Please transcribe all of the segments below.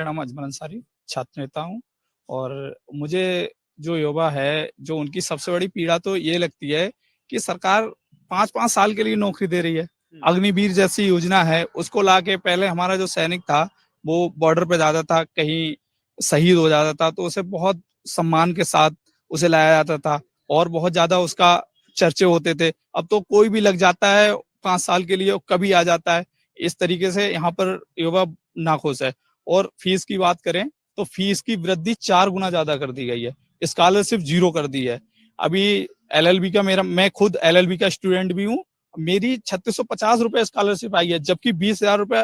मेरा नाम अजमल अंसारी, छात्र नेता हूँ। और मुझे जो युवा है, जो उनकी सबसे बड़ी पीड़ा तो ये लगती है कि सरकार 5-5 साल के लिए नौकरी दे रही है। अग्निवीर जैसी योजना है, उसको लाके पहले हमारा जो सैनिक था, वो बॉर्डर पे जाता था, कहीं शहीद हो जाता था, तो उसे बहुत सम्मान के साथ उसे लाया जाता था और बहुत ज़्यादा उसका चर्चे होते थे। अब तो कोई भी लग जाता है 5 साल के लिए और कभी आ जाता है। इस तरीके से यहाँ पर युवा नाखुश है। और फीस की बात करें तो फीस की वृद्धि 4 गुना ज्यादा कर दी गई है, स्कॉलरशिप 0 कर दी है। अभी एलएलबी का मैं खुद एलएलबी का स्टूडेंट भी हूँ, मेरी 3650 रुपए स्कॉलरशिप आई है, जबकि 20,000 रुपए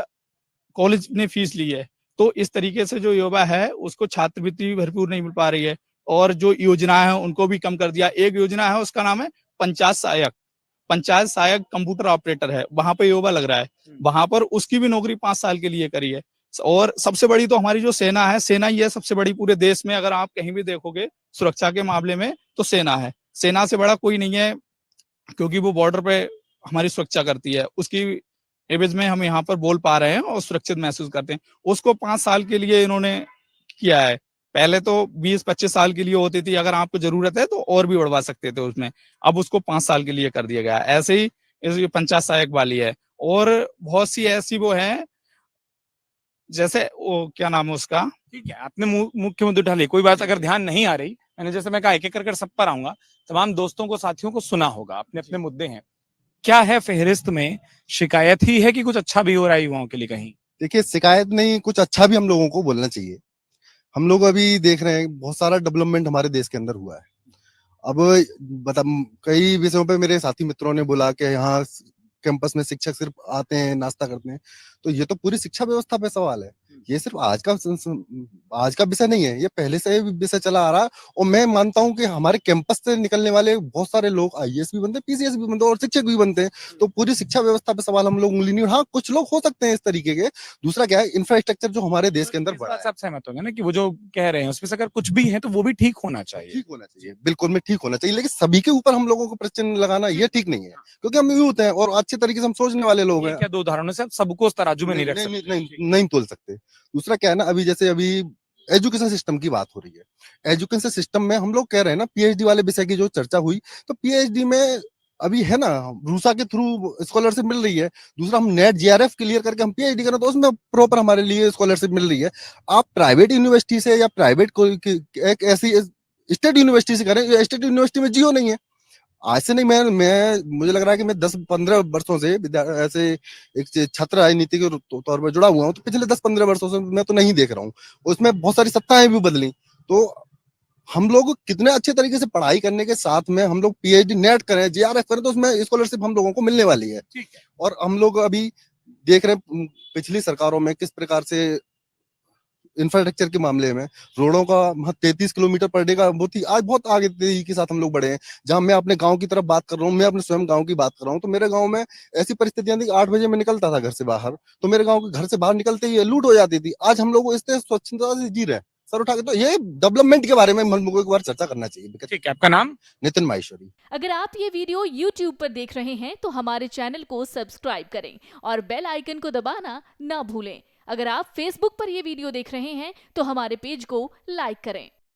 कॉलेज ने फीस ली है। तो इस तरीके से जो युवा है उसको छात्रवृत्ति भी भरपूर नहीं मिल पा रही है और जो योजनाएं हैं उनको भी कम कर दिया। एक योजना है उसका नाम है पंचायत सहायक। पंचायत सहायक कंप्यूटर ऑपरेटर है, वहां पे युवा लग रहा है, वहां पर उसकी भी नौकरी 5 साल के लिए करी है। और सबसे बड़ी तो हमारी जो सेना है, सेना ही है सबसे बड़ी पूरे देश में। अगर आप कहीं भी देखोगे सुरक्षा के मामले में तो सेना है, सेना से बड़ा कोई नहीं है, क्योंकि वो बॉर्डर पे हमारी सुरक्षा करती है। उसकी एवज में हम यहाँ पर बोल पा रहे हैं और सुरक्षित महसूस करते हैं। उसको 5 साल के लिए इन्होंने किया है। पहले तो 20-25 साल के लिए होती थी, अगर आपको जरूरत है तो और भी बढ़वा सकते थे उसमें। अब उसको 5 साल के लिए कर दिया गया है। ऐसे ही ये पंचायत सहायक वाली है और बहुत सी ऐसी वो है, जैसे वो क्या नाम है उसका। ठीक है, आपने मुख्य मुद्दे उठा लिए, कोई बात अगर ध्यान नहीं आ रही, मैंने जैसे मैं कहा एक एक कर सब पर आऊंगा, तमाम दोस्तों को साथियों को सुना होगा, अपने अपने मुद्दे हैं। क्या है फहरिस्त में? शिकायत ही है कि कुछ अच्छा भी हो रहा है युवाओं के लिए कहीं? देखिए, शिकायत नहीं, कुछ अच्छा भी हम लोगों को बोलना चाहिए। हम लोग अभी देख रहे हैं बहुत सारा डेवलपमेंट हमारे देश के अंदर हुआ है। अब बता, कई विषयों पे मेरे साथी मित्रों ने बोला कि यहाँ कैंपस में शिक्षक सिर्फ आते हैं, नाश्ता करते हैं, तो ये तो पूरी शिक्षा व्यवस्था पे सवाल है। ये सिर्फ आज का विषय नहीं है, ये पहले से भी विषय चला आ रहा है। और मैं मानता हूँ कि हमारे कैंपस से निकलने वाले बहुत सारे लोग आईएएस भी बनते हैं, पीसीएस भी बनते हैं और शिक्षक भी बनते हैं। तो पूरी शिक्षा व्यवस्था पे सवाल हम लोग उंगली नहीं, हाँ कुछ लोग हो सकते हैं इस तरीके के। दूसरा क्या है, इंफ्रास्ट्रक्चर जो हमारे देश के अंदर इस बड़ा बात है, से आप सहमत होंगे ना कि वो जो कह रहे हैं उसमें से अगर कुछ भी है तो वो भी ठीक होना चाहिए? ठीक होना चाहिए, बिल्कुल में ठीक होना चाहिए, लेकिन सभी के ऊपर हम लोगों को प्रश्न लगाना ये ठीक नहीं है, क्योंकि हम यूथ हैं और अच्छे तरीके से हम सोचने वाले लोग ये हैं। क्या दो उदाहरणों से आप सबको उस तराजू में नहीं रख नहीं, सकते? नहीं, नहीं, नहीं तोल सकते। दूसरा क्या है ना, अभी एजुकेशन सिस्टम की बात हो रही है। एजुकेशन सिस्टम में हम लोग कह रहे हैं ना, पीएचडी वाले विषय की जो चर्चा हुई, तो पीएचडी में अभी है ना, रूसा के थ्रू स्कॉलरशिप मिल रही है। दूसरा, हम नेट जीआरएफ क्लियर करके हम पीएचडी करें तो उसमें प्रॉपर हमारे लिए स्कॉलरशिप मिल रही है। आप प्राइवेट यूनिवर्सिटी से या प्राइवेट एक ऐसी स्टेट यूनिवर्सिटी से करें, स्टेट यूनिवर्सिटी में जियो नहीं है। आज से नहीं, मैं मुझे लग रहा है कि मैं 10-15 वर्षों से ऐसे एक छात्र राजनीति के तौर पर जुड़ा हुआ हूँ, तो पिछले 10-15 वर्षों से मैं तो नहीं देख रहा हूँ। उसमें बहुत सारी सत्ताएं भी बदली। तो हम लोग कितने अच्छे तरीके से पढ़ाई करने के साथ में हम लोग पीएचडी नेट करें, जीआरएफ करें, तो उसमें स्कॉलरशिप हम लोगों को मिलने वाली है। और हम लोग अभी देख रहे हैं पिछली सरकारों में किस प्रकार से इंफ्रास्ट्रक्चर के मामले में रोडों का 33 किलोमीटर पर डे का बहुत ही आज बहुत आगे तेजी के साथ हम लोग बढ़े हैं। जहां मैं अपने गांव की तरफ बात कर रहा हूँ, मैं अपने स्वयं गांव की बात कर रहा हूँ, तो मेरे गांव में ऐसी परिस्थितियां थी कि 8 बजे मैं निकलता था घर से बाहर, तो मेरे गांव के घर से बाहर निकलते ही लूट हो जाती थी। आज हम लोग इतने स्वच्छता से जी रहे हैं सर उठा के। तो ये डेवलपमेंट के बारे में हम लोगों को एक बार चर्चा करना चाहिए। ठीक है, आपका नाम? नितिन माहेश्वरी। अगर आप ये वीडियो YouTube पर देख रहे हैं तो हमारे चैनल को सब्सक्राइब करें और बेल आइकन को दबाना ना भूलें। अगर आप Facebook पर ये वीडियो देख रहे हैं तो हमारे पेज को लाइक करें।